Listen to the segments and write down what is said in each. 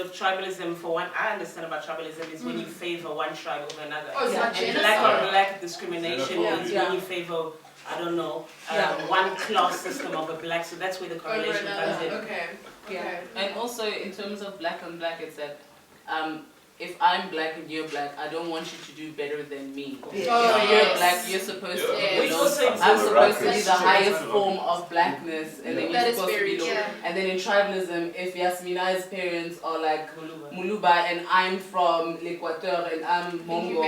the tribalism, for one, I understand about tribalism is when you favor one tribe over another. Oh, and black on black discrimination is when you favor, I don't know, one class system of a black. So that's where the correlation comes in. Okay. Yeah. And also in terms of black on black, it's that if I'm black and you're black, I don't want you to do better than me. If you're black, you're supposed to be below. I'm supposed to be the highest form of blackness, and then you're supposed to be low. And then in tribalism, if Yasmina's parents are like Muluba and I'm from l'Equateur and I'm Mongo,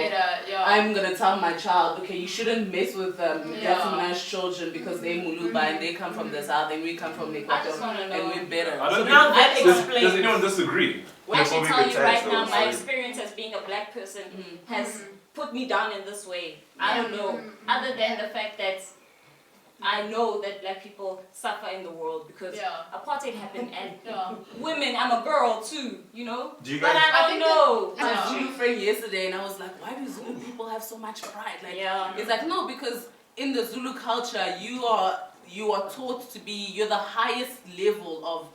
I'm gonna tell my child, okay, you shouldn't mess with Yasmina's children because they're Muluba and they come from the south and we come from l'Equateur and we're better. So now that explains. Does anyone disagree? Well, I can tell you right now, my experience as being a black person has put me down in this way. I don't know, other than the fact that I know that black people suffer in the world because apartheid happened and women, I'm a girl too, you know? But I don't know. I was Zulu friend yesterday and I was like, why do Zulu people have so much pride? Like, it's like, no, because in the Zulu culture, you are taught to be, you're the highest level of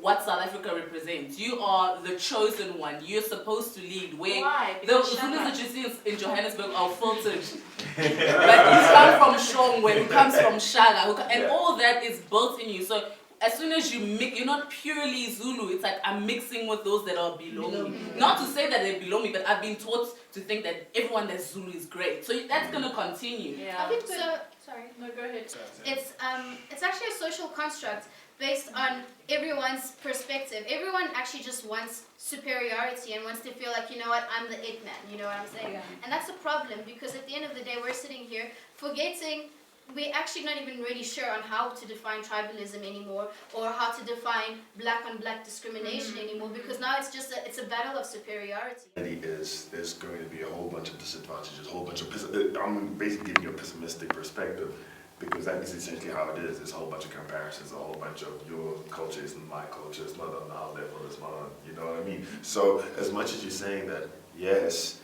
what South Africa represents. You are the chosen one. You're supposed to lead. Why? The Zulus that you see in Johannesburg are filtered. But you come from Shongwe, who comes from Shaga, and all that is built in you. So as soon as you mix, you're not purely Zulu. It's like I'm mixing with those that are below me. Not to say that they're below me, but I've been taught to think that everyone that's Zulu is great. So that's going to continue. I think so. Sorry. No, go ahead. It's actually a social construct based on everyone's perspective. Everyone actually just wants superiority and wants to feel like, you know what, I'm the it man, you know what I'm saying? And that's a problem because at the end of the day, we're sitting here forgetting, we're actually not even really sure on how to define tribalism anymore or how to define black on black discrimination anymore because now it's just it's a battle of superiority. There's going to be a whole bunch of disadvantages, a whole bunch of, I'm basically giving you a pessimistic perspective. Because that is essentially how it is. There's a whole bunch of comparisons, a whole bunch of your culture isn't my culture, it's not on our level, it's not on, you know what I mean? So as much as you're saying that, yes,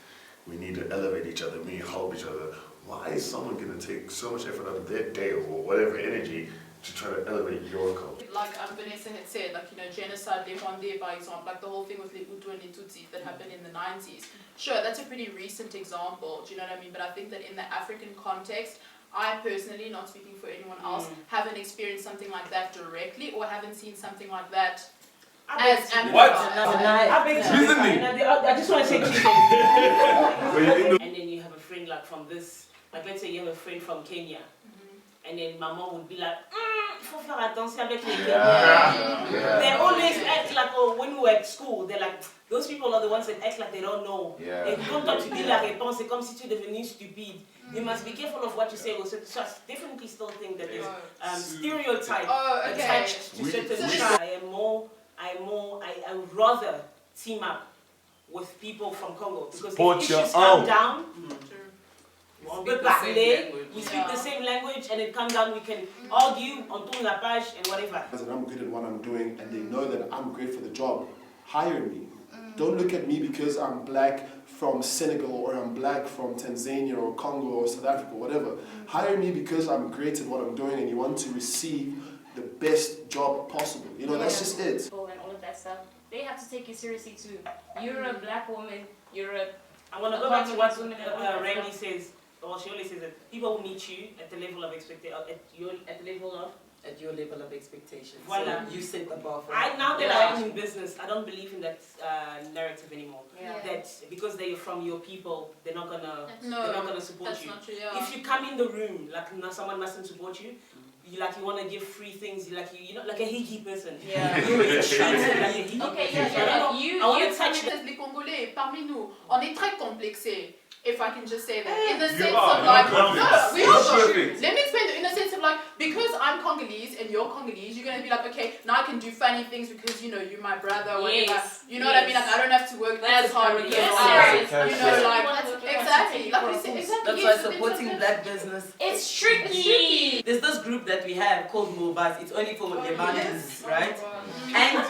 we need to elevate each other, we need to help each other, why is someone going to take so much effort out of their day or whatever energy to try to elevate your culture? Like Vanessa had said, like, you know, genocide, Rwanda, by example, like the whole thing with Hutu and Tutsi that happened in the 90s. Sure, that's a pretty recent example, do you know what I mean? But I think that in the African context, I personally, not speaking for anyone else, haven't experienced something like that directly or haven't seen something like that as what? I just want to say two things. And then you have a friend like from this, like let's say you have a friend from Kenya, and then my mom would be like, il faut faire attention avec les Kenyans. They always act like, oh, when we were at school, they're like, those people are the ones that act like they don't know. Et quand toi tu dis la réponse, c'est comme si tu devenais stupide. You must be careful of what you say. Also, so I definitely still think that there's stereotype attached to certain tribes. I would rather team up with people from Congo because if issues come down, we speak the same language and it comes down, we can argue on tourne la page and whatever. I'm good at what I'm doing and they know that I'm great for the job. Hire me. Don't look at me because I'm black from Senegal or I'm black from Tanzania or Congo or South Africa, whatever. Hire me because I'm great at what I'm doing and you want to receive the best job possible. You know, that's just it. And all of that stuff. They have to take you seriously too. You're a black woman, you're a... I want to go back to what Randy says, or she always says that people will meet you at the level of expectation, at your level of expectation. Voilà. So you set the bar for now that I am in business, I don't believe in that narrative anymore. That because they're from your people, they're not gonna support you. Not true, If you come in the room like someone mustn't support you, you want to give free things. You're like a hickey person. You're like a hickey person. I want to touch les Congolais parmi nous, on est très complexés. If I can just say that, in the sense of like, let me explain. In the sense of like, because I'm Congolese and you're Congolese, you're gonna be like, okay, now I can do funny things because you know you're my brother, whatever. You know what I mean? Like I don't have to work as hard because you know, like exactly. Like we say, exactly. That's why supporting black business. It's tricky. There's this group that we have called Mobas. It's only for Lebanese, right? And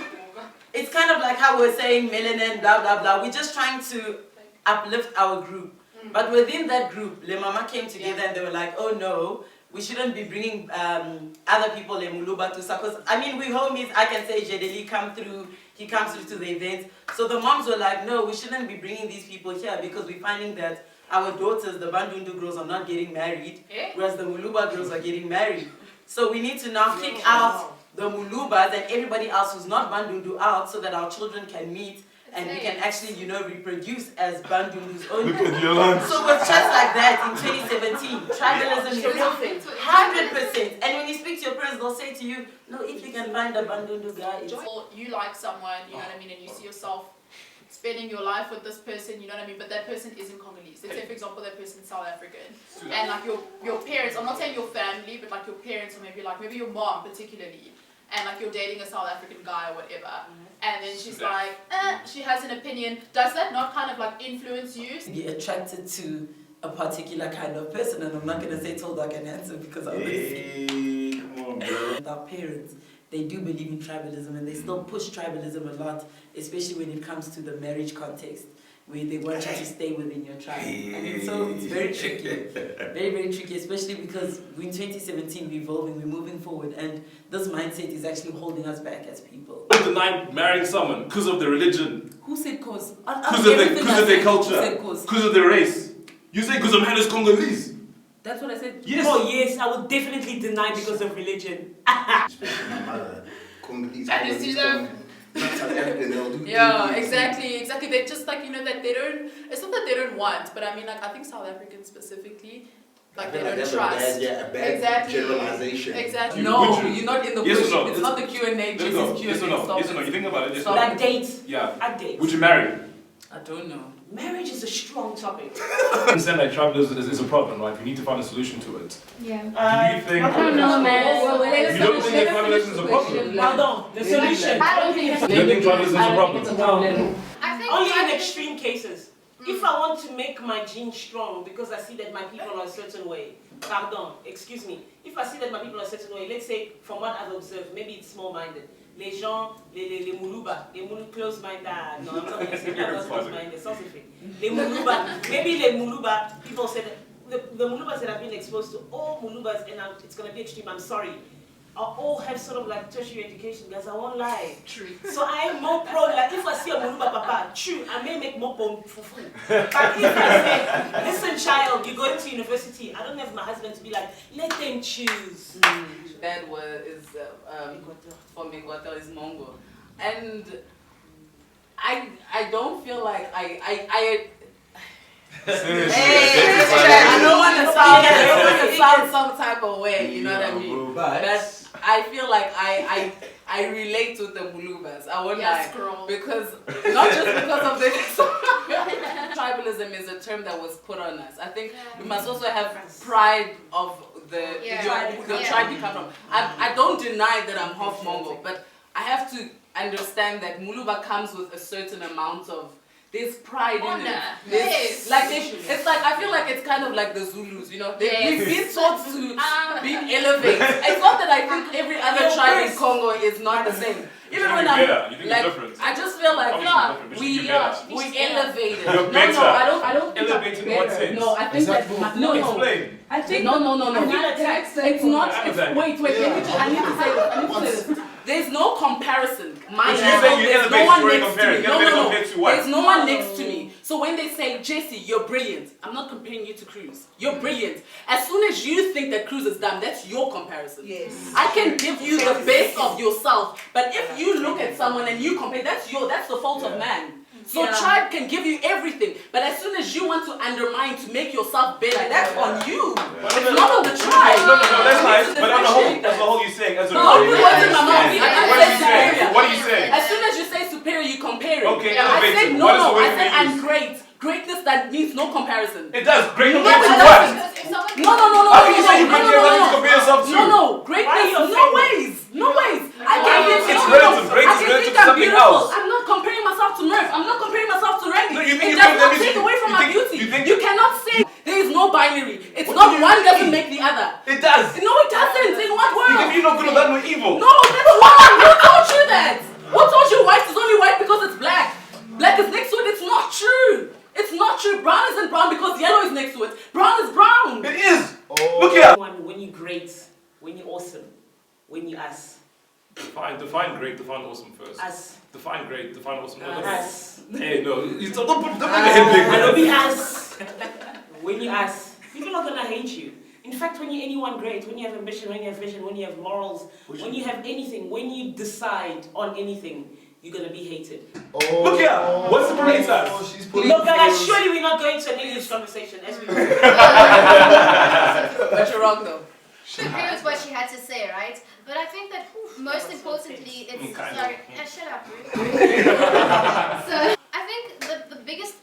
it's kind of like how we're saying melanin, blah blah blah. We're just trying to uplift our group. But within that group, Le Mama came together and they were like, oh no, we shouldn't be bringing other people, Le Muluba to Because I mean, we homies, I can say Jedeli come through, he comes to the event. So the moms were like, no, we shouldn't be bringing these people here because we're finding that our daughters, the Bandundu girls, are not getting married, whereas the Muluba girls are getting married. So we need to now kick out the Mulubas and everybody else who's not Bandundu out so that our children can meet and we can actually, you know, reproduce as Bandundu's own. Look at Yolanda. So it was just like that in 2017. Tribalism is a real thing. 100%. And when you speak to your parents, they'll say to you, no, if you can find a Bandundu guy, it's... Or you like someone, you know what I mean, and you see yourself spending your life with this person, you know what I mean, but that person isn't Congolese. Let's say, for example, that person's South African. And like your parents, I'm not saying your family, but like your parents, or maybe your mom particularly, and like you're dating a South African guy or whatever, and then she's like, she has an opinion. Does that not kind of like influence you? Be attracted to a particular kind of person, and I'm not going to say tall, dark and handsome because I Hey, come on, bro. Our parents, they do believe in tribalism and they still push tribalism a lot, especially when it comes to the marriage context, where they want you to stay within your tribe. And so it's very tricky, very, very tricky, especially because in 2017 we're evolving, we're moving forward, and this mindset is actually holding us back as people. Deny marrying someone because of their religion. Who said cause? Because of their culture. Because of their race. You say because a man is Congolese. That's what I said. Yes. Oh yes, I would definitely deny because of religion. Especially my mother, Congolese. And you see them? Yeah, exactly. They just like, you know, that they don't, it's not that they don't want, but I mean, like, I think South Africans specifically, like, they don't trust. A bad generalization. Exactly. No, you're not in the Yes or question. no? It's not the Q&A, just Yes Q&A. or no? Yes or no? You think about it. Yes or no? Like dates. Yeah. At dates. Would you marry? I don't know. Marriage is a strong topic. I understand that tribalism is a problem, right? We need to find a solution to it. Yeah. Do you think... I don't know, man. You don't think that tribalism is a problem? Pardon, the solution. I don't think You don't think tribalism is a problem? No. I think Only in extreme cases. If I want to make my gene strong because I see that my people are a certain way, pardon, excuse me, if I see that my people are a certain way, let's say from what I've observed, maybe it's small-minded. Les gens, les Muluba, les close-minded, no, I'm not going to say that, not close-minded, scientific. Les Muluba, maybe les Muluba, people said, the Mulubas that I've been exposed to, all Mulubas, and it's going to be extreme, I'm sorry, all have sort of like tertiary education, guys, I won't lie. True. So I am more prone, like if I see a Muluba papa, true, I may make more bone fufu. But if I say, listen child, you're going to university, I don't have my husband to be like, let them choose. That is from Iguatel is Mongo. And I don't feel like I don't want to sound some type of way, you know what I mean? But I feel like I relate with the Mulubas. I won't lie. Because, not just because of this. Tribalism is a term that was put on us. I think we must also have pride of the tribe you come from. I don't deny that I'm half Mongo, but I have to understand that Muluba comes with a certain amount of, there's pride in it. Yes. Like it's like, I feel like it's kind of like the Zulus, you know. We've been taught to be elevated. It's not that I think every other tribe in Congo is not the same. Even when I'm like, I just feel like we elevated. You're better. No, I don't think Elevated in what sense? No, I think that no. Explain. I think no. It's not. Wait. I need to say this. There's no comparison. There's no one next to me. No. There's no one next to me. So when they say, Jesse, you're brilliant, I'm not comparing you to Cruz. You're brilliant. As soon as you think that Cruz is dumb, that's your comparison. Yes. I can give you the best of yourself, but if you look at someone and you compare, that's the fault of man. So tribe can give you everything, but as soon as you want to undermine to make yourself better, that's on you. It's not on the tribe. No, that's nice. But on the whole, you're saying as a don't put words in my mouth. What are you saying? As soon as you say superior, you compare it. Okay, I said no. I said I'm I'm great. Greatness that means no comparison. It does. Greatness No, means it what? No. How can you say you compare yourself to? No. Greatness, no ways. I can be It's relative. Greatness is relative to something else. I'm not comparing myself to Murph. I'm not comparing myself to Randy. No, you think It does not take away from my beauty. You cannot say there is no binary. It's not one doesn't make the other. It does. No, it doesn't. In what world? You're not good or bad or evil. No, that's wrong. Who told you that? Who told you white is only white because it's black? Black is next to it. It's not true. It's not true. Brown isn't brown because yellow is next to it. Brown is brown. It is. Look here. When you're great, when you're awesome, when you're us, Define great, define awesome first. Us. Define great, define awesome. Us. Hey, no, don't make your head big, It'll man. be us. When you us, people are gonna hate you. In fact, when you're anyone great, when you have ambition, when you have vision, when you have morals, when you have anything, when you decide on anything, you're gonna be hated. Oh, Look here, what separates us? Look, guys, surely we're not going to an English conversation as we were. But you're wrong though. I agree with what she had to say, right? But I think that most importantly, it's sorry. Shut up. So I think the biggest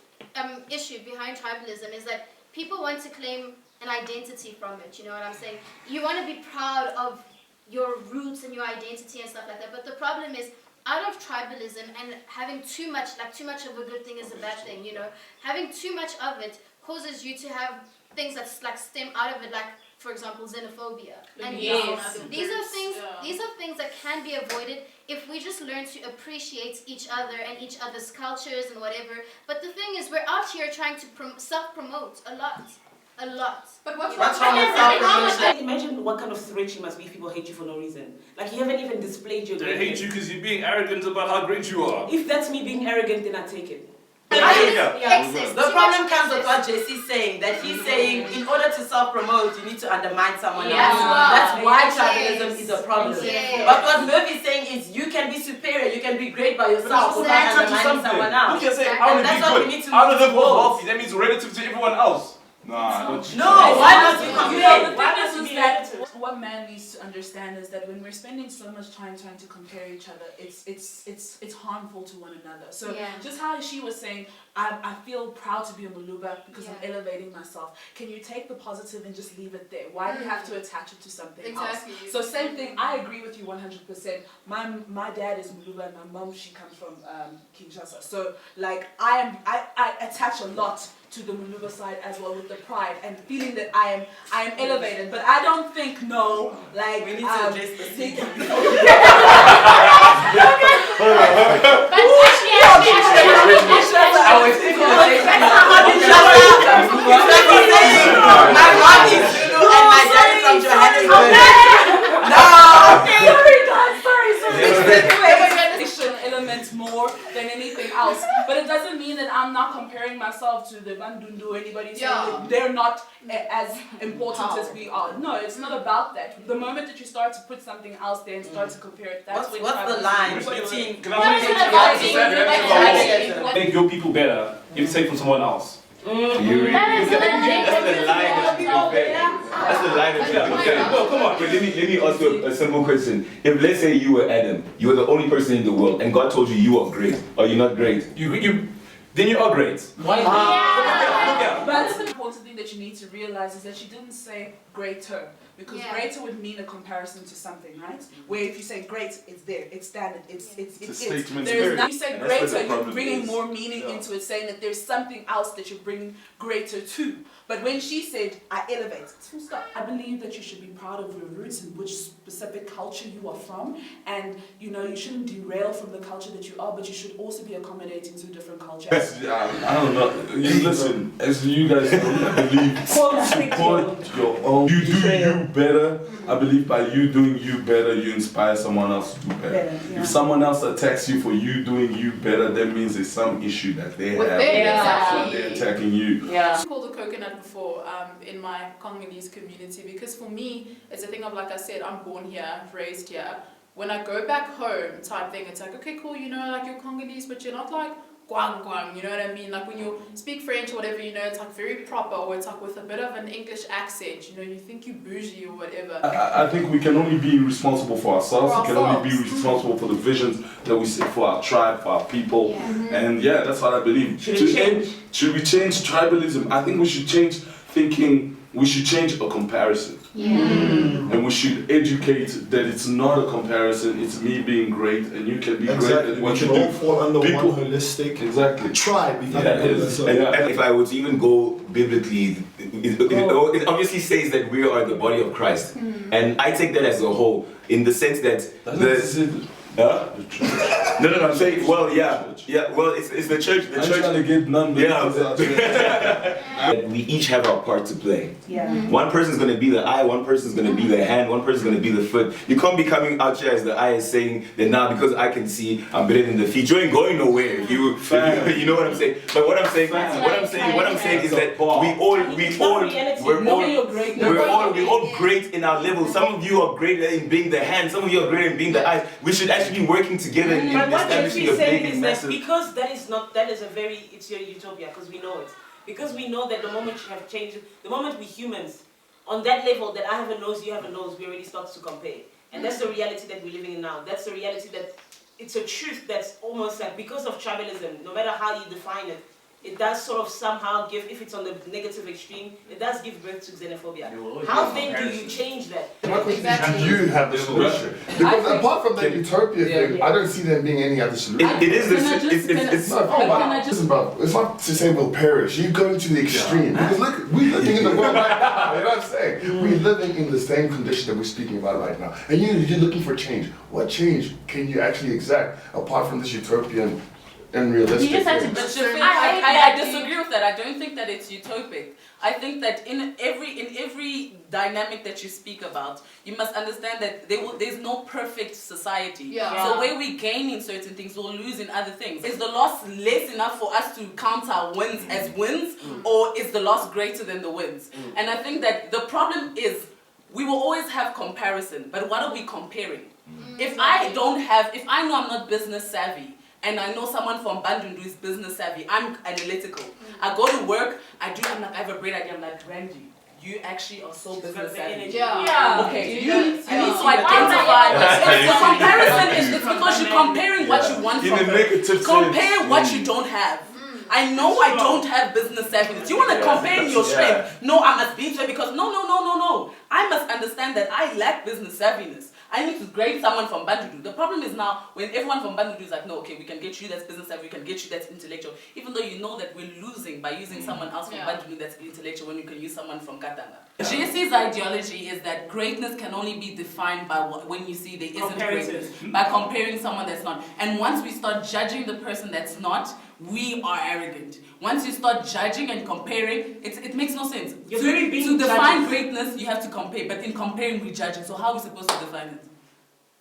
issue behind tribalism is that people want to claim an identity from it. You know what I'm saying? You want to be proud of your roots and your identity and stuff like that. But the problem is, out of tribalism and having too much of a good thing is a bad thing. You know, having too much of it causes you to have things that stem out of it, like, for example, xenophobia. And these are things that can be avoided if we just learn to appreciate each other and each other's cultures and whatever. But the thing is, we're out here trying to self-promote a lot. But what's wrong with self-promotion? Imagine what kind of threat you must be if people hate you for no reason. Like, you haven't even displayed your They greatness. hate you because you're being arrogant about how great you are. If that's me being arrogant, then I take it. The problem comes with what Jesse's saying, that he's saying in order to self-promote, you need to undermine someone else. That's why tribalism is a problem. But what Murphy's saying is you can be superior, you can be great by yourself without undermining someone else. You can say, I want to be good. I want to live wealthy. That means relative to everyone else. Nah, why not you compare? Why not you that? What man needs to understand is that when we're spending so much time trying to compare each other, it's harmful to one another. So just how she was saying, I feel proud to be a Muluba because I'm elevating myself. Can you take the positive and just leave it there? Why do you have to attach it to something else? So same thing, I agree with you 100%. My dad is Muluba and my mom, she comes from Kinshasa. So like I attach a lot to the Muluba side as well with the pride and feeling that I am elevated. But I don't think like we need to address the thing. My mom is Zulu and my dad is from Johannesburg. Elements more than anything else, but it doesn't mean that I'm not comparing myself to the Bandundu or anybody saying that they're not as important as we are. No, it's not about that. The moment that you start to put something else there and start to compare it, that's when what's the line between make your people better if you take from someone else? That's the line that should be fair. That's the line that should be fair. No, come on. But let me ask you a simple question. If let's say you were Adam, you were the only person in the world, and God told you you are great, are you not great? Then you are great. Why? But the important thing that you need to realize is that she didn't say greater, because greater would mean a comparison to something, right? Where if you say great, it's there, it's standard, it's a statement. There's not, you say greater, you're bringing more meaning into it, saying that there's something else that you're bringing greater to. But when she said, I elevate, full stop. I believe that you should be proud of your roots and which specific culture you are from, and you shouldn't derail from the culture that you are, but you should also be accommodating to different cultures. I don't know. You listen, as you guys believe, support your own. You do you better. I believe by you doing you better, you inspire someone else to do better. If someone else attacks you for you doing you better, that means there's some issue that they have. They're attacking you. I called the coconut before in my Congolese community, because for me, it's a thing of, like I said, I'm born here, raised here. When I go back home type thing, it's like, okay, cool, like you're Congolese, but you're not like guang guang, you know what I mean? Like when you speak French or whatever, it's like very proper, or it's like with a bit of an English accent, you think you bougie or whatever. I think we can only be responsible for ourselves. We can only be responsible for the visions that we set for our tribe, for our people. And that's what I believe. Should we change tribalism? I think we should change thinking, we should change a comparison. And we should educate that it's not a comparison, it's me being great and you can be great at what you do. We can all fall under one holistic tribe. And if I were to even go biblically, it obviously says that we are the body of Christ. And I take that as a whole, in the sense that No, I'm saying, well, yeah, well, it's the church. The church. Trying to get We each have our part to play. Yeah. One person's going to be the eye, one person's going to be the hand, one person's going to be the foot. You can't be coming out here as the eye is saying that now because I can see, I'm better than the feet. You ain't going nowhere. You know what I'm saying? But what I'm saying is that we're all great in our level. Some of you are great in being the hand, some of you are great in being the eye. We should actually be working together in establishing a big and massive. Because that is a very, it's your utopia, because we know it. Because we know that the moment you have changed, the moment we humans, on that level that I have a nose, you have a nose, we already start to compare. And that's the reality that we're living in now. That's the reality that, it's a truth that's almost like, because of tribalism, no matter how you define it, it does sort of somehow give, if it's on the negative extreme, it does give birth to xenophobia. How then do you change that? My question is, do you have the solution? Because apart from that utopia thing, I don't see there being any other solution. It is the Listen, bro, it's not to say we'll perish. You go to the extreme. Because look, we're living in the world right now, you know what I'm saying? We're living in the same condition that we're speaking about right now. And you're looking for change. What change can you actually exact apart from this utopian and realistic? You just have to. I disagree with that. I don't think that it's utopic. I think that in every dynamic that you speak about, you must understand that there's no perfect society. Yeah. So where we gain in certain things, we'll lose in other things. Is the loss less enough for us to count our wins as wins, or is the loss greater than the wins? And I think that the problem is we will always have comparison, but what are we comparing? If I know I'm not business savvy, and I know someone from Bandundu is business savvy, I'm analytical. I go to work, I have a great idea, I'm like, Randy, you actually are so business savvy. Yeah. Okay, I need to identify. The comparison is because you're comparing what you want from her. Compare what you don't have. I know I don't have business savviness. You want to compare your strength? No, I must be there because no. I must understand that I lack business savviness. I need to grade someone from Bandundu. The problem is now when everyone from Bandundu is like, no, okay, we can get you that's business savvy, we can get you that's intellectual. Even though you know that we're losing by using someone else from Bandundu that's intellectual when you can use someone from Katanga. JC's ideology is that greatness can only be defined by when you see there isn't greatness, by comparing someone that's not. And once we start judging the person that's not, we are arrogant. Once you start judging and comparing, it makes no sense. To define greatness, you have to compare, but in comparing, we're judging. So how are we supposed to define it?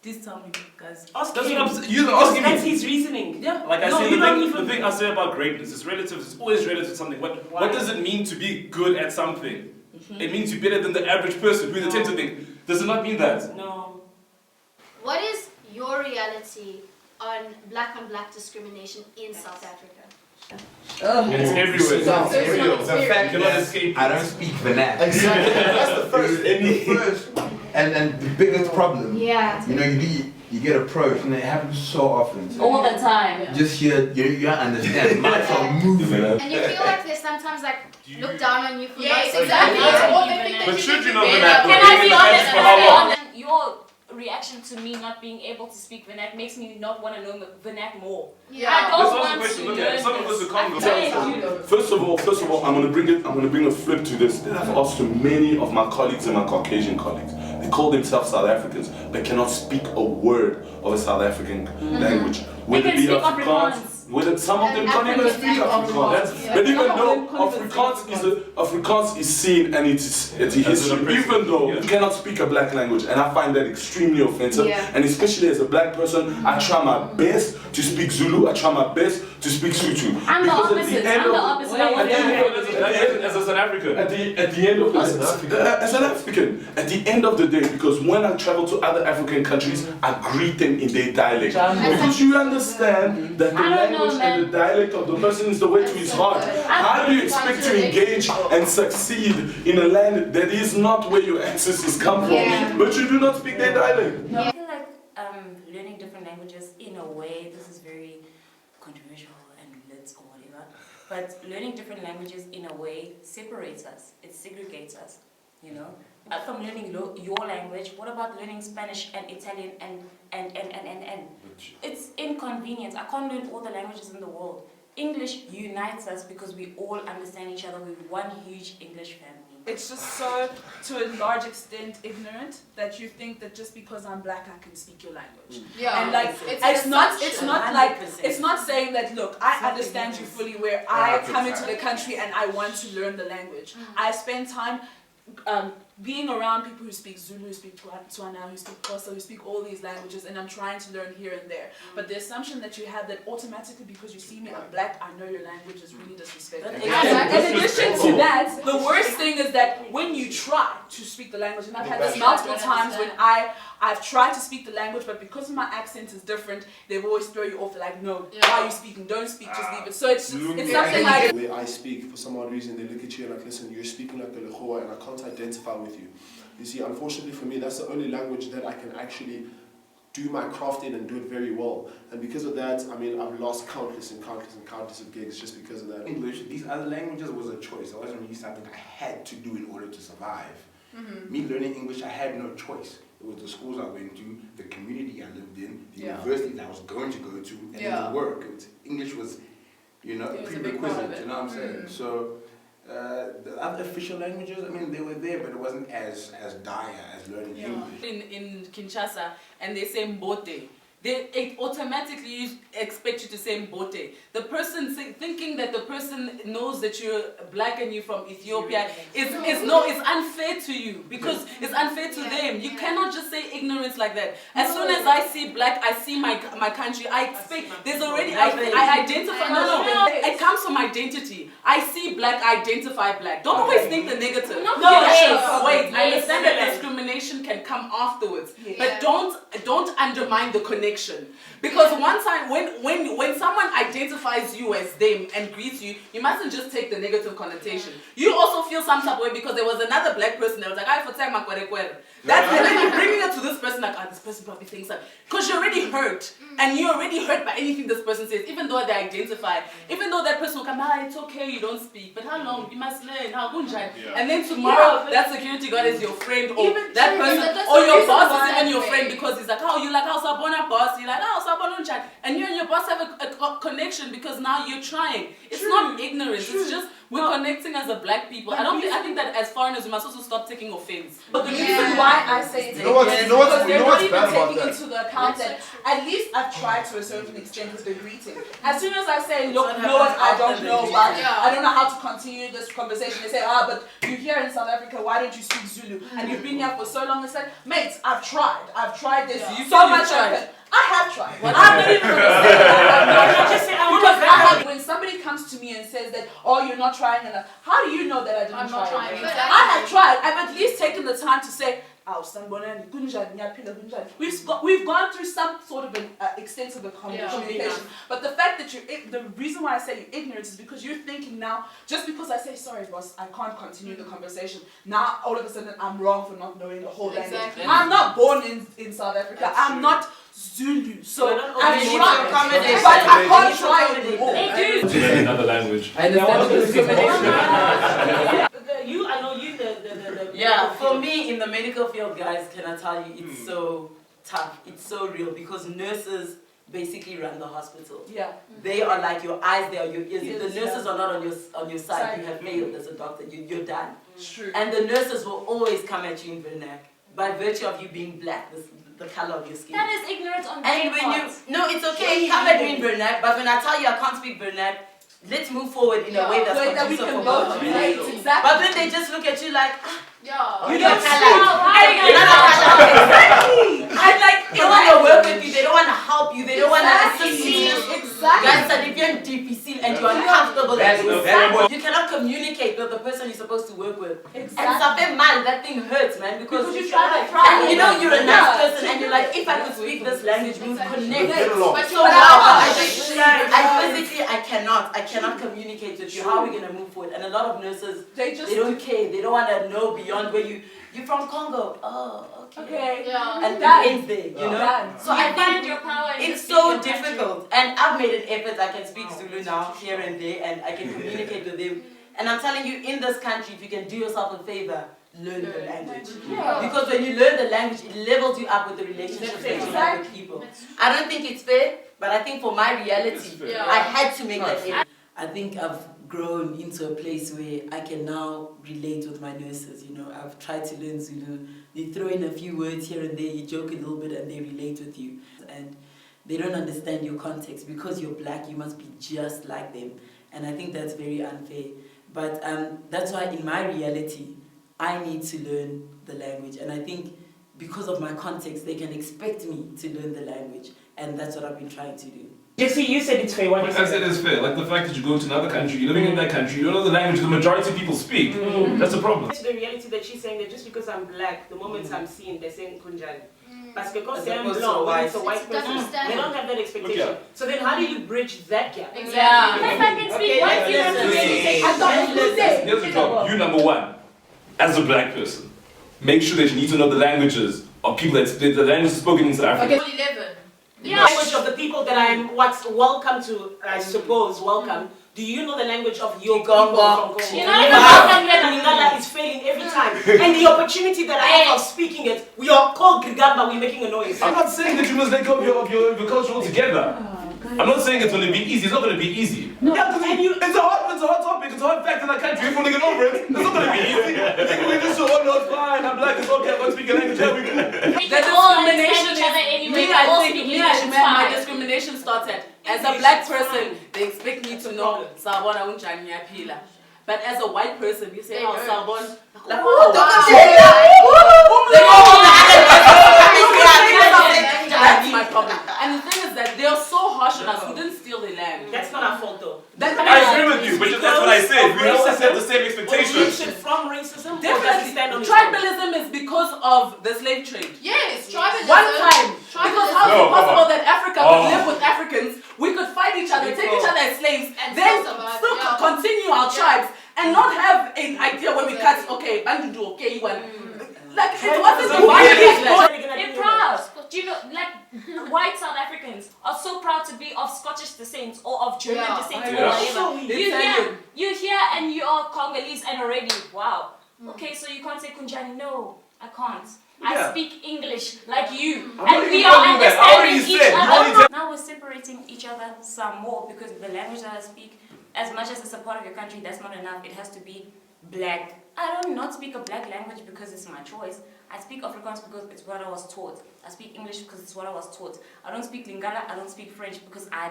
Please tell me, guys. That's his reasoning. Yeah. Like I said, the thing I say about greatness is relative. It's always relative to something. What does it mean to be good at something? It means you're better than the average person who tend to think. Does it not mean that? No. What is your reality on black discrimination in South Africa? It's everywhere. The fact that I don't speak Vernac. Exactly. That's the first. And the biggest problem. Yeah. You know, you get approached, and it happens so often. All the time. Just here, you understand. Minds are moving. And you feel like there's sometimes like look down on you for not saying exactly. But should you know Vernac? Can I be honest? Your reaction to me not being able to speak Vernac makes me not want to know Vernac more. Yeah. I don't want to learn some of us this. are Congo. First of all, I'm gonna bring a flip to this. I've asked to many of my colleagues and my Caucasian colleagues. They call themselves South Africans, but cannot speak a word of a South African language. Whether it be Afrikaans, whether some of them can't even speak Afrikaans. But even though Afrikaans is seen and it's a history, even though you cannot speak a black language, and I find that extremely offensive. And especially as a black person, I try my best to speak Zulu. I try my best to speak Sotho. I'm the opposite. As a South African. At the end of as an African, at the end of the day, because when I travel to other African countries, I greet them in their dialect. Because you understand that the language and the dialect of the person is the way to his heart. How do you expect to engage and succeed in a land that is not where your ancestors come from, but you do not speak their dialect? I feel like learning different languages in a way, this is very controversial and lit or whatever, but learning different languages in a way separates us, it segregates us, you know? From learning your language, what about learning Spanish and Italian and? It's inconvenient. I can't learn all the languages in the world. English unites us because we all understand each other. We're one huge English family. It's just so, to a large extent, ignorant that you think that just because I'm black, I can speak your language. Yeah. And like, it's not saying that, look, I understand you fully where I come into the country and I want to learn the language. I spend time being around people who speak Zulu, who speak Tswana, who speak Xhosa, who speak all these languages, and I'm trying to learn here and there. But the assumption that you have that automatically because you see me, I'm black, I know your language is really disrespectful. In addition to that, the worst thing is that when you try to speak the language, and I've had this multiple times when I've tried to speak the language, but because my accent is different, they've always throw you off. They're like, no, why are you speaking? Don't speak, just leave it. So it's something like... The way I speak, for some odd reason, they look at you and like, listen, you're speaking like a Lekhoa and I can't identify with you. You see, unfortunately for me, that's the only language that I can actually do my craft in and do it very well. And because of that, I mean, I've lost countless of gigs just because of that. English, these other languages was a choice. It wasn't really something I had to do in order to survive. Me learning English, I had no choice. It was the schools I went to, the community I lived in, the universities I was going to go to, and then the work. English was, you know, a prerequisite, you know what I'm saying? So, the other official languages, I mean, they were there, but it wasn't as dire as learning English. In Kinshasa, and they say Mbote. They automatically expect you to say Mbote. The person thinking that the person knows that you're black and you're from Ethiopia is unfair to you because it's unfair to them. You cannot just say ignorance like that. As soon as I see black, I see my country. I expect there's already I identify. No, it comes from identity. I see black, I identify black. Don't always think the negative. Wait. I understand that discrimination can come afterwards, but don't undermine the connection. Because one time when someone identifies you as them and greets you, you mustn't just take the negative connotation. You also feel some type of way because there was another black person that was like, I for time that's and then you're bringing it to this person like, this person probably thinks that. Because you're already hurt. And you're already hurt by anything this person says, even though they identify. Even though that person will come, it's okay, you don't speak. But how long? You must learn. And then tomorrow, that security guard is your friend, or that person, or your boss is even your friend because he's like, you like, Sabona boss? You're like, Sabona chat. And you and your boss have a connection because now you're trying. It's not ignorance. It's just we're connecting as a black people. I think that as foreigners we must also stop taking offense. But the reason why I say it's what's bad about taking that? into the account that at least I've tried to a certain extent with the greeting. As soon as I say, look, you know what, I don't know, but I don't know how to continue this conversation. They say, but you're here in South Africa, why don't you speak Zulu? And you've been here for so long. I said, mate, I've tried this so much. I have tried. I'm not even going to say when somebody comes to me and says that, you're not trying enough, how do you know that I didn't try? I have tried. I've at least taken the time to say, we've gone through some sort of an extensive communication. But the fact that the reason why I say you're ignorant is because you're thinking now, just because I say, sorry boss, I can't continue the conversation, now all of a sudden I'm wrong for not knowing the whole language. I'm not born in South Africa. I'm not Zulu, so I'm trying, but I can't try anymore. They do. Learn another language. And I know you. Yeah, for me in the medical field, guys, can I tell you, it's so tough. It's so real because nurses basically run the hospital. Yeah. They are like your eyes, they are your ears. If the nurses are not on your side, you have failed as a doctor. You're done. True. And the nurses will always come at you in vernac by virtue of you being black. The color of your skin. That is ignorance on their part. No, it's okay, come at me in vernac, but when I tell you I can't speak vernac, let's move forward in a way that's conducive for both. Exactly. But then they just look at you like, you don't speak. Exactly. And like, they don't want to work with you, they don't want to help you, they don't want to assist you. Exactly. Guys, that if you're in DPC and you're uncomfortable, you cannot communicate with the person you're supposed to work with. Exactly. And something man, that thing hurts, man, because you try. And you know you're a nice person, and you're like, if I could speak this language, we would connect. So I cannot communicate with you. How are we gonna move forward? And a lot of nurses, they don't care. They don't want to know beyond where you're from Congo. Oh, okay. Yeah. And that ends there, you know. So I find your power. It's so difficult, and I've made an effort. I can speak Zulu now, here and there, and I can communicate with them. And I'm telling you, in this country, if you can do yourself a favor, learn the language. Yeah. Because when you learn the language, it levels you up with the relationships that you have with people. I don't think it's fair But I think for my reality, I had to make that effort. I think I've grown into a place where I can now relate with my nurses. You know, I've tried to learn Zulu. You throw in a few words here and there, you joke a little bit, and they relate with you. And they don't understand your context. Because you're black, you must be just like them. And I think that's very unfair. But that's why in my reality, I need to learn the language. And I think because of my context, they can expect me to learn the language. And that's what I've been trying to do. Jesse, you said it's fair. What do you say? I said it's fair. Like the fact that you go to another country, you're living in that country, you don't know the language the majority of people speak. That's a problem. It's the reality that she's saying that just because I'm black, the moment I'm seen, they're saying Kunjani. Parce que because I'm blonde, when it's a white person, they don't have that expectation. Okay. So then how do you bridge that gap? Exactly. If I can speak white, you have to say, here's the problem. You, number one, as a black person, make sure that you need to know the languages of people that the languages spoken in South Africa. Okay. 11. Yeah. Language of the people that I'm welcome to, I suppose, welcome. Do you know the language of your people from Congo? You know, Lingala is failing every time. And the opportunity that I have of speaking it, we are called Grigamba, we're making a noise. I'm not saying that you must let go of your culture altogether. I'm not saying it's going to be easy. It's not going to be easy. No. Yeah, it's a hot topic. It's a hot fact in our country. If we want to get over it, it's not going to be easy. You think we just say, oh no, it's fine. I'm black. It's okay. I'm going to speak a language. Yeah, we cool. The discrimination is my discrimination starts at as a black person, they expect me to know Sabona Unjani Pila. But as a white person, you say, oh, Sabon. That's my problem. And the thing is that they are so harsh on us. We didn't steal their land. That's not our fault though. I agree with you, but that's what I said. We always have the same expectations. From racism? Definitely. Tribalism is because of the slave trade. Yes, tribalism. One time. Because how is it possible that Africa could live with Africans, we could fight each other, take each other as slaves, and then still continue our tribes, and not have an idea when we cut, okay, Bandu do okay, one. Like, it wasn't They're proud. Do you know, like, white South Africans are so proud to be of Scottish descent or of German descent or whatever. You hear and you are Congolese and already, wow. Okay, so you can't say Kunjani. No, I can't. I speak English like you. And we are understanding each other. Now we're separating each other some more because the language that I speak, as much as it's a part of your country, that's not enough. It has to be black. I don't not speak a black language because it's my choice. I speak Afrikaans because it's what I was taught. I speak English because it's what I was taught. I don't speak Lingala, I don't speak French because I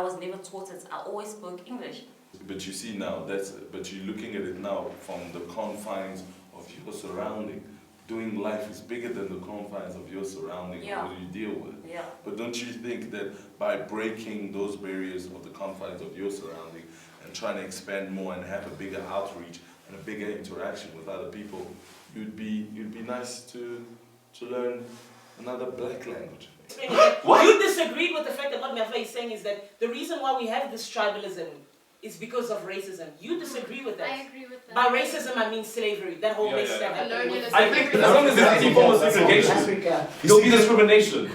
was never taught it. I always spoke English. But you see now, but you're looking at it now from the confines of your surrounding. Doing life is bigger than the confines of your surrounding that you deal with. Yeah. But don't you think that by breaking those barriers of the confines of your surrounding and trying to expand more and have a bigger outreach and a bigger interaction with other people, you'd be nice to learn another black language? What? You disagreed with the fact that what Nafa is saying is that the reason why we have this tribalism is because of racism. You disagree with that. I agree with that. By racism, I mean slavery. That whole mess that happened. I think as long as there's any form of segregation, there'll be discrimination.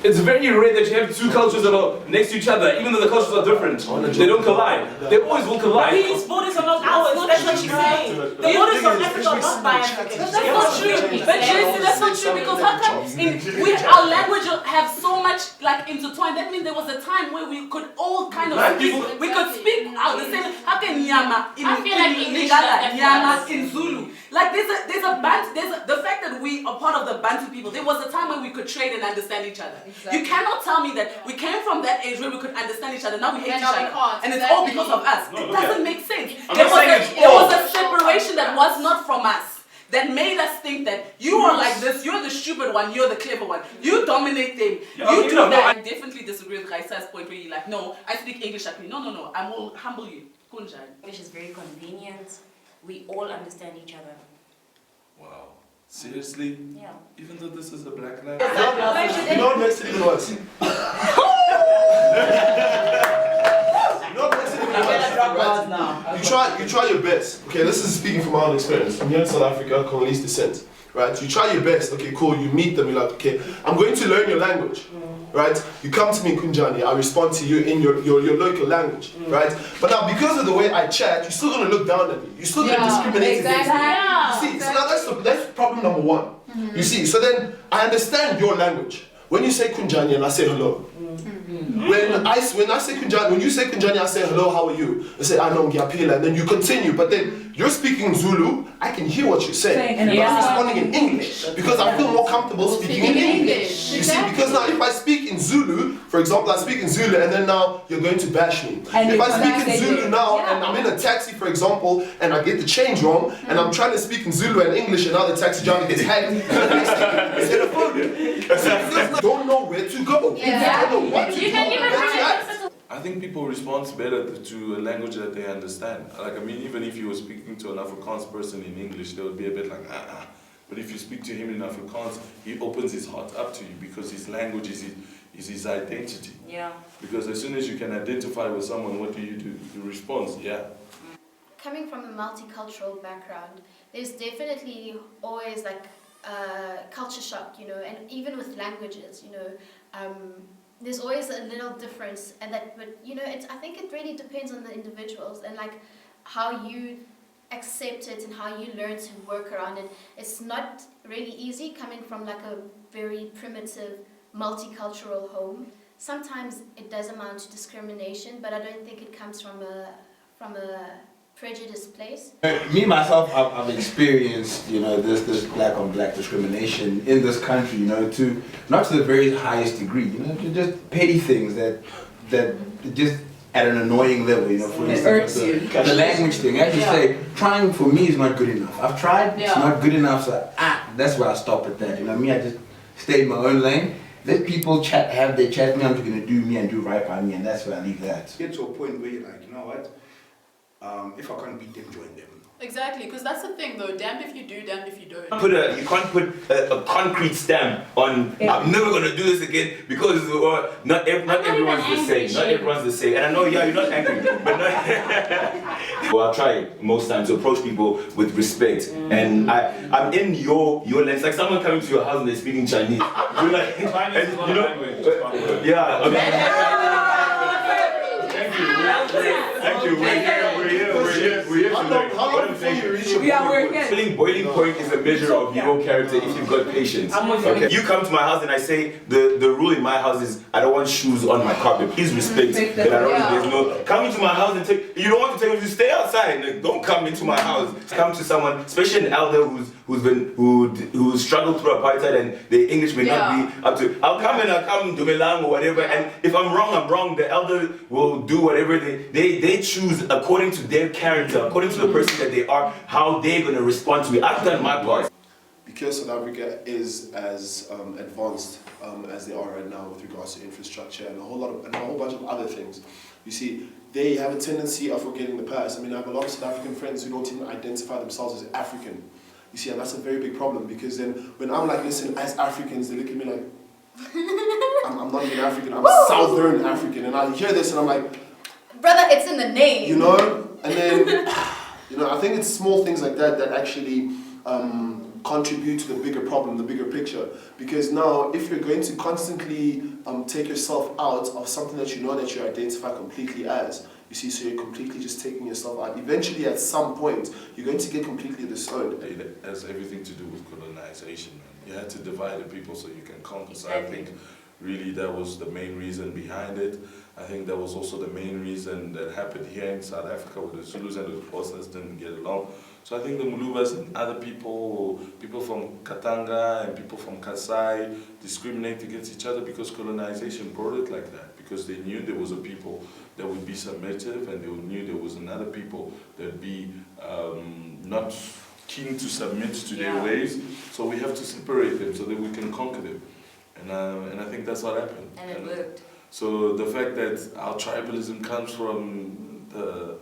It's very rare that you have two cultures that are next to each other, even though the cultures are different. They don't collide. They always will collide. These borders are not ours. That's what she's saying. The borders of Africa are not by Africans. That's not true. But Jason, that's not true because how come our language have so much like intertwined? That means there was a time where we could all kind of speak. We could speak out the same. How can Nyama in Lingala, Nyama in Zulu? Like there's the fact that we are part of the Bantu people. There was a time when we could trade and understand each other. Exactly. You cannot tell me that we came from that age where we could understand each other. Now we hate each other, and it's all because of us. It doesn't make sense. There was a separation that was not from us. That made us think that you are like this, you're the stupid one, you're the clever one. You dominate them. You do that. I definitely disagree with Kaisa's point where you're like, no, I speak English like me. No, I will humble you. English is very convenient. We all understand each other. Wow. Seriously? Yeah. Even though this is a black language? You know what makes it even worse? You know what makes it even worse? You try your best. Okay, this is speaking from my own experience. I'm here in South Africa, Congolese descent. Right? You try your best. Okay, cool. You meet them. You're like, okay, I'm going to learn your language. Right? You come to me in Kunjani, I respond to you in your local language, right? But now because of the way I chat, you're still gonna look down at me. You're still gonna discriminate against me. You see, so now that's problem number one. You see, so then I understand your language. When you say Kunjani and I say hello, when you say Kunjani, I say hello, how are you? I say I know Ngiyaphila, and then you continue. But then you're speaking Zulu, I can hear what you're saying, but I'm responding in English because I feel more comfortable speaking in English. You see, because now if I speak in Zulu, for example, I speak in Zulu, and then now you're going to bash me. If I speak in Zulu now, and I'm in a taxi, for example, and I get the change wrong, and I'm trying to speak in Zulu and English, and now the taxi driver gets hacked, it's xenophobic. Don't know where to go. Yeah. Don't know what to do. I think people respond better to a language that they understand. Like, I mean, even if you were speaking to an Afrikaans person in English, they would be a bit like, ah. But if you speak to him in Afrikaans, he opens his heart up to you because his language is his identity. Yeah. Because as soon as you can identify with someone, what do? You respond, yeah. Coming from a multicultural background, there's definitely always like culture shock, you know, and even with languages, you know, there's always a little difference, and that, but you know, I think it really depends on the individuals and like how you accept it and how you learn to work around it. It's not really easy coming from like a very primitive multicultural home. Sometimes it does amount to discrimination, but I don't think it comes from a prejudiced place. Me myself, I've experienced, you know, this black on black discrimination in this country, you know, not to the very highest degree, you know, just petty things that just at an annoying level, you know, for instance, the language thing. As you say, trying for me is not good enough. I've tried, it's not good enough, so that's where I stop at that. You know, me, I just stay in my own lane. Let people have their chat. Me, I'm just gonna do me and do right by me, and that's where I leave that. Get to a point where you're like, you know what? If I can't beat them, join them. Exactly, because that's the thing though, damned if you do, damned if you don't. You can't put a concrete stamp on, I'm never going to do this again, because not everyone's the same. Not everyone's the same. And I know, you're not angry, but not... Well, I try most times to approach people with respect. And I'm in your lens. Like someone coming to your house and they're speaking Chinese. You're like, Chinese is one language. Yeah. Thank you. We're here. How long before you reach your Boiling point is a measure of your character if you've got patience. Okay. You come to my house and I say the rule in my house is I don't want shoes on my carpet. Please respect that I don't. There's no coming to my house and you don't want to take me to stay outside. Like, don't come into my house. Come to someone, especially an elder who's struggled through apartheid and the English may not be up to. I'll come do Melang or whatever, and if I'm wrong, I'm wrong. The elder will do whatever they choose according to their character, according to the person that they are, how they're gonna respond to me. I've done my part. Because South Africa is as advanced as they are right now with regards to infrastructure and a whole bunch of other things, you see, they have a tendency of forgetting the past. I mean, I have a lot of South African friends who don't even identify themselves as African. You see, and that's a very big problem, because then when I'm like, listen, as Africans, they look at me like, I'm not even African, I'm Southern African, and I hear this and I'm like, brother, it's in the name. You know, and then, you know, I think it's small things like that that actually contribute to the bigger problem, the bigger picture. Because now, if you're going to constantly take yourself out of something that you know that you identify completely as, you see, so you're completely just taking yourself out. Eventually, at some point, you're going to get completely disowned. It has everything to do with colonization, man. You had to divide the people so you can conquer. So I think really that was the main reason behind it. I think that was also the main reason that happened here in South Africa, where the Zulus and the Xhosas didn't get along. So I think the Mulubas and other people from Katanga and people from Kasai discriminate against each other because colonization brought it like that. Because they knew there was a people that would be submissive, and they knew there was another people that would be not keen to submit to their ways. So we have to separate them so that we can conquer them. And I think that's what happened. And it worked. So the fact that our tribalism comes from the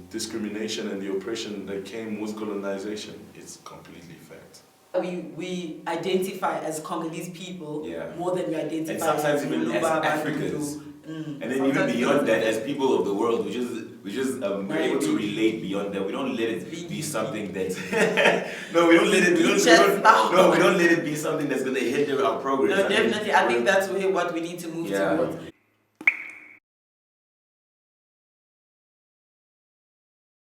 discrimination and the oppression that came with colonization, it's completely fact. We identify as Congolese people more than we identify and sometimes as even as Africans. And then even beyond that, as people of the world, we're able to relate beyond that. We don't let it be something that we don't let it be something that's gonna hinder our progress. No, definitely. I think that's what we need to move towards.